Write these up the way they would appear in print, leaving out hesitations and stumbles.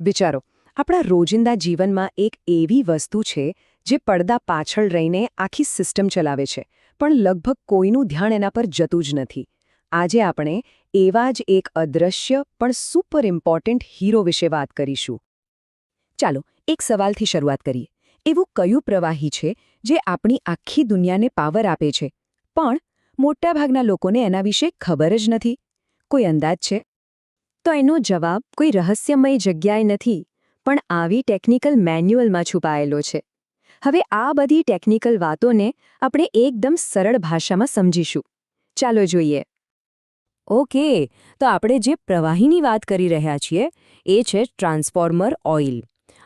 વિચારો, આપણા રોજિંદા જીવનમાં એક એવી વસ્તુ છે જે પડદા પાછળ રહીને આખી સિસ્ટમ ચલાવે છે, પણ લગભગ કોઈનું ધ્યાન એના પર જતું જ નથી. આજે આપણે એવા જ એક અદૃશ્ય પણ સુપર ઇમ્પોર્ટન્ટ હીરો વિશે વાત કરીશું. ચાલો, એક સવાલથી શરૂઆત કરીએ. એવું કયું પ્રવાહી છે જે આપણી આખી દુનિયાને પાવર આપે છે, પણ મોટાભાગના લોકોને એના વિશે ખબર જ નથી? કોઈ અંદાજ છે? તો એનો જવાબ કોઈ રહસ્યમય જગ્યાએ નથી, પણ આવી ટેકનિકલ મેન્યુઅલમાં છુપાયેલો છે. હવે આ બધી ટેકનિકલ વાતોને આપણે એકદમ સરળ ભાષામાં સમજીશું. ચાલો જોઈએ. ઓકે, તો આપણે જે પ્રવાહીની વાત કરી રહ્યા છીએ એ છે ટ્રાન્સફોર્મર ઓઇલ.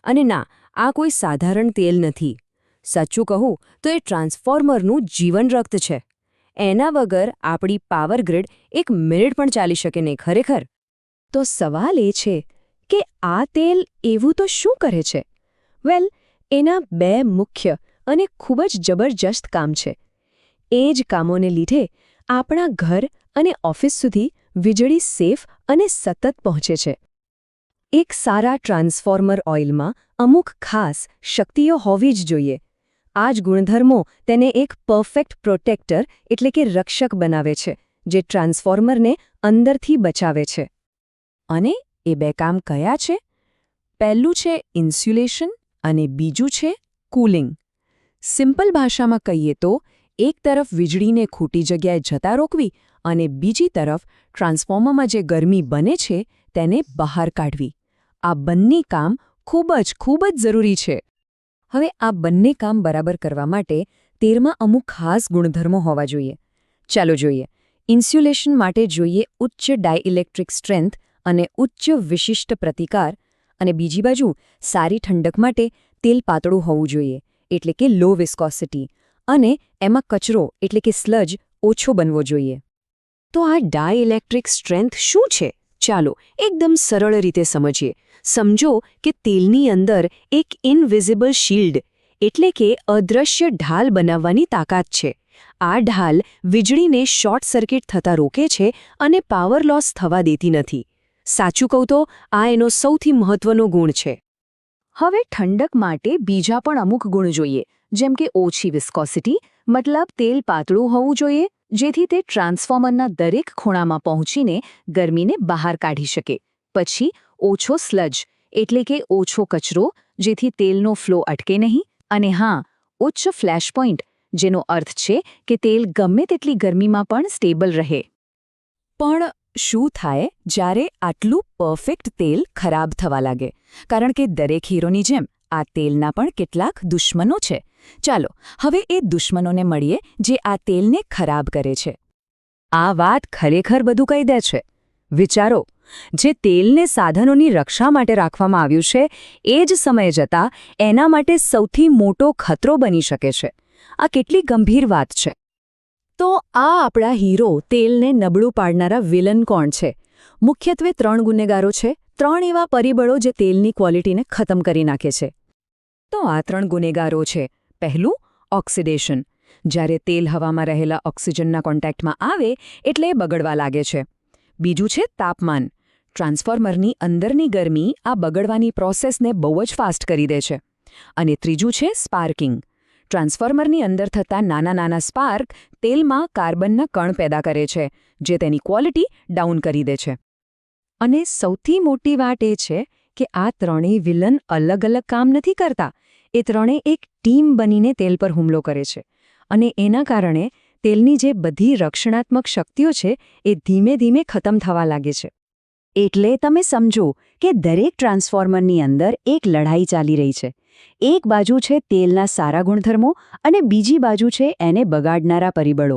અને ના, આ કોઈ સાધારણ તેલ નથી. સાચું કહું તો એ ટ્રાન્સફોર્મરનું જીવન રક્ત છે. એના વગર આપણી પાવર ગ્રીડ એક મિનિટ પણ ચાલી શકે નહીં, ખરેખર. તો સવાલ એ છે કે આ તેલ એવું તો શું કરે છે? વેલ, એના બે મુખ્ય અને ખૂબ જ જબરજસ્ત કામ છે. એ જ કામોને લીધે આપણા ઘર અને ઓફિસ સુધી વીજળી સેફ અને સતત પહોંચે છે. એક સારા ટ્રાન્સફોર્મર ઓઇલમાં અમુક ખાસ શક્તિઓ હોવી જ જોઈએ. આ જ ગુણધર્મો તેને એક પરફેક્ટ પ્રોટેક્ટર એટલે કે રક્ષક બનાવે છે, જે ટ્રાન્સફોર્મરને અંદરથી બચાવે છે. અને એ બે કામ કયા છે? પહેલું છે ઇન્સ્યુલેશન અને બીજું છે કૂલિંગ. સિમ્પલ ભાષામાં કહીએ તો એક તરફ વીજળીને ખોટી જગ્યાએ જતા રોકવી અને બીજી તરફ ટ્રાન્સફોર્મરમાં જે ગરમી બને છે તેને બહાર કાઢવી. આ બંને કામ ખૂબ જ જરૂરી છે. હવે આ બંને કામ બરાબર કરવા માટે તેલમાં અમુક ખાસ ગુણધર્મો હોવા જોઈએ. ચાલો જોઈએ. ઇન્સ્યુલેશન માટે જોઈએ ઉચ્ચ ડાયઇલેક્ટ્રિક સ્ટ્રેન્થ અને ઉચ્ચ વિશિષ્ટ પ્રતિકાર, અને બીજી બાજુ સારી ઠંડક માટે તેલ પાતળું હોવું જોઈએ, એટલે કે લો વિસ્કોસિટી, અને એમાં કચરો એટલે કે સ્લજ ઓછો બનવો જોઈએ. તો આ ડાયઇલેક્ટ્રિક સ્ટ્રેન્થ શું છે? ચાલો એકદમ સરળ રીતે સમજીએ. સમજો કે તેલની અંદર એક ઇનવિઝિબલ શિલ્ડ એટલે કે અદૃશ્ય ઢાલ બનાવવાની તાકાત છે. આ ઢાલ વીજળીને શોર્ટ સર્કિટ થતા રોકે છે અને પાવર લોસ થવા દેતી નથી. સાચું કહું તો આ એનો સૌથી મહત્વનો ગુણ છે. હવે ઠંડક માટે બીજા પણ અમુક ગુણ જોઈએ, જેમ કે ઓછી વિસ્કોસિટી, મતલબ તેલ પાતળું હોવું જોઈએ, જેથી તે ટ્રાન્સફોર્મરના દરેક ખૂણામાં પહોંચીને ગરમીને બહાર કાઢી શકે. પછી ઓછો સ્લજ એટલે કે ઓછો કચરો, જેથી તેલનો ફ્લો અટકે નહીં. અને હા, ઉચ્ચ ફ્લેશ પોઈન્ટ, જેનો અર્થ છે કે તેલ ગમે તેટલી ગરમીમાં પણ સ્ટેબલ રહે. પણ શું થાય જ્યારે આટલું પરફેક્ટ તેલ ખરાબ થવા લાગે? કારણ કે દરેક હીરોની જેમ આ તેલના પણ કેટલાક દુશ્મનો છે. ચાલો હવે એ દુશ્મનોને મળીએ જે આ તેલને ખરાબ કરે છે. આ વાત ખરેખર બધું કહી દે છે. વિચારો, જે તેલને સાધનોની રક્ષા માટે રાખવામાં આવ્યું છે એ જ સમયે જતાં એના માટે સૌથી મોટો ખતરો બની શકે છે. આ કેટલી ગંભીર વાત છે. તો આ આપણા હીરો તેલને નબળું પાડનારા વિલન કોણ છે? મુખ્યત્વે 3 ગુનેગારો છે, 3 એવા પરિબળો જે તેલની ક્વોલિટીને ખતમ કરી નાખે છે. તો આ 3 ગુનેગારો છે. પહેલું, ઓક્સિડેશન. જ્યારે તેલ હવામાં રહેલા ઓક્સિજનના કોન્ટેક્ટમાં આવે એટલે બગડવા લાગે છે. બીજું છે તાપમાન. ટ્રાન્સફોર્મરની અંદરની ગરમી આ બગડવાની પ્રોસેસને બહુ જ ફાસ્ટ કરી દે છે. અને ત્રીજું છે સ્પાર્કિંગ. ટ્રાન્સફોર્મરની અંદર થતા નાના સ્પાર્ક તેલમાં કાર્બનના કણ પેદા કરે છે, જે તેની ક્વોલિટી ડાઉન કરી દે છે. અને સૌથી મોટી વાત એ છે કે આ ત્રણેય વિલન અલગ કામ નથી કરતા. એ ત્રણેય એક ટીમ બનીને તેલ પર હુમલો કરે છે. અને એના કારણે તેલની જે બધી રક્ષણાત્મક શક્તિઓ છે એ ધીમે ધીમે ખતમ થવા લાગે છે. એટલે તમે સમજો કે દરેક ટ્રાન્સફોર્મરની અંદર એક લડાઈ ચાલી રહી છે. એક બાજુ છે તેલના સારા ગુણધર્મો અને બીજી બાજુ છે એને બગાડનારા પરિબળો.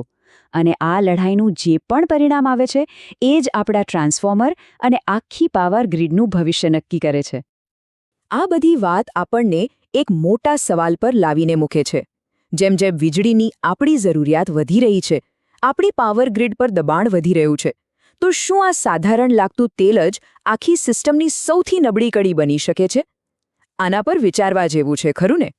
અને આ લડાઈનું જે પણ પરિણામ આવે છે એ જ આપણા ટ્રાન્સફોર્મર અને આખી પાવર ગ્રીડનું ભવિષ્ય નક્કી કરે છે. આ બધી વાત આપણને એક મોટા સવાલ પર લાવીને મૂકે છે. જેમ વીજળીની આપણી જરૂરિયાત વધી રહી છે, આપણી પાવર ગ્રીડ પર દબાણ વધી રહ્યું છે, તો શું આ સાધારણ લાગતું તેલ જ આખી સિસ્ટમની સૌથી નબળી કડી બની શકે છે? આના પર વિચારવા જેવું છે, ખરું ને?